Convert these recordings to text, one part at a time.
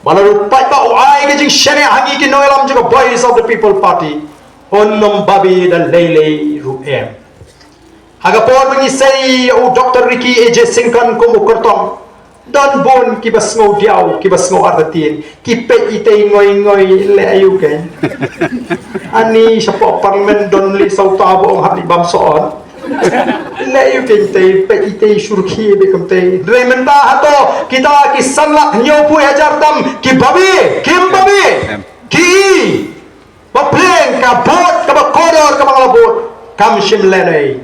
Baru pai ba ai ke jing shene hangi ki noelam juga Voice of the People Party onnom babi dan lele ru em haga por mengisai o Dr. Ricky AJ Singkan ko mo kortong don bon ki bas ngau diau ki bas ngau artin ki pe ite ngoi le ayu ke ani sapo parlemen don li sau ta bo hab li bam soon le ayu ke te pe ite surki be kam te remenda hato kita ki sanlak nyau pu hajar tam ki babi kim babi ki Papleng ka bot ka kodor ka mga bot kam shim lenay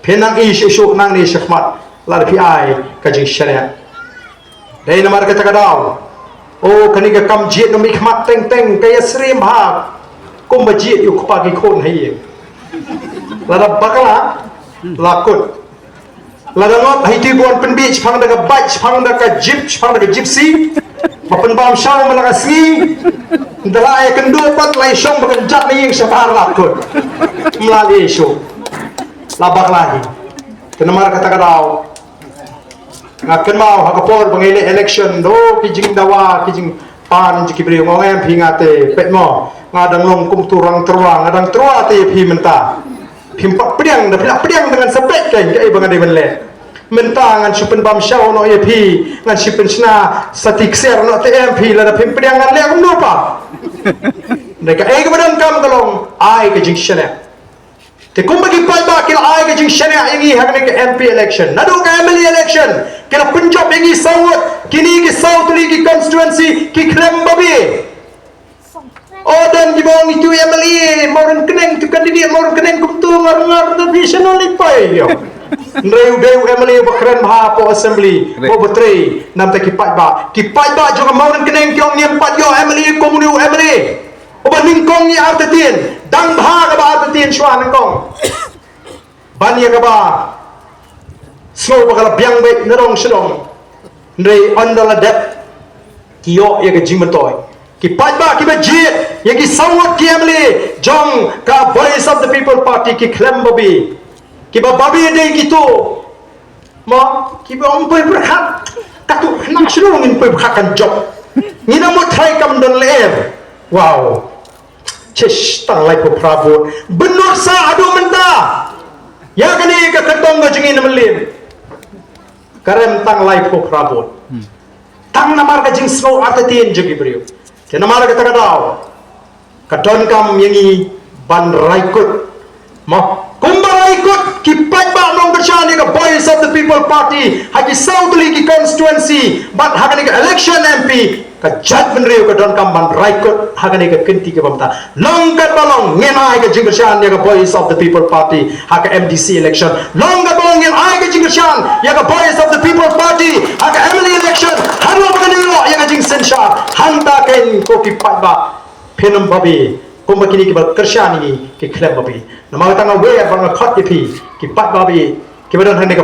penang ish isuk nang ni shakmat lar pi ai ka jing sharia dai namar ka takadaw o kaniga kam jit no mikmat teng teng kaya srim ha kum bajit yu kupagi khon hai lar bakala lakut lar ngot hai ti bon pen beach phang daga bike phang daga jeep phang daga gypsy mapen bam shaw malaga sni dalai kendo pat lai shong bagan jat ni yang sabar lakut melalui isu labak lagi kenamar kata kadau ngaken mau hakapor bangile election do kijing dawa kijing pan jiki beri ngom phingate petmo ngadang long kum turang teruang ngadang truate phi menta phimpak pedang dah pedang dengan sepek kan kai bangade benle menta ngan supen bam shaw no ep ngan sipen sna satik ser no tmp la da phim pedang ngan le kum no pa mereka kemudian kam kalong ai ke jing shana te kum bagi pai ba kila ai ke jing shana ingi hakne ke MP election nadu ke MLA election kila Punjab ingi sawut kini ki South League constituency ki krem babi Ardent di bawah itu MLA moren keneng tu kandidat moren keneng kum tu ngar traditional lipai yo Ndreu deu MLA bakran bha po assembly po betre nam ta kipat ba juga moren keneng kyong ni empat yo MLA komunu MLA oba ningkong ni artetin dang bha ka ba artetin shwa ningkong ban ya ka ba snow bakala biang be nerong sedong ndrei andala dep kiyo ya ka jimatoy kipat ba ki bajit ya ki sawat ki MLA jong ka Voice of the People Party ki klembabi kiba babi de gitu mo kiba ompai berhak katu nak suruh ngin pai berhakan job ngina mo try kam don leer wow chesh tang lai po prabo benur sa adu menta ya kani ka katong ga jingin melim karem tang lai po prabo tang namar ka jing snow atatin jigi brio ke namar ka takadaw kadon kam yangi ban raikut mo kumbara ikut kipat ba nong bersyani ke Voice of the People Party haki South League constituency but hakani ke election MP ka jat benriu ke don kamban raikut hakani ke kenti ke bamta longkat balong ngenai ke jingbersyani ke Voice of the People Party haka MDC election longkat balong ngenai ke jingbersyani ya ke Voice of the People Party haka MLA election haru bakani ya ke jing sensyar hanta ken ko kipat ba penum babi kumba kini kiba kersyani ki klem babi nama tanga we bang khot ki pat babi ki badan hane ka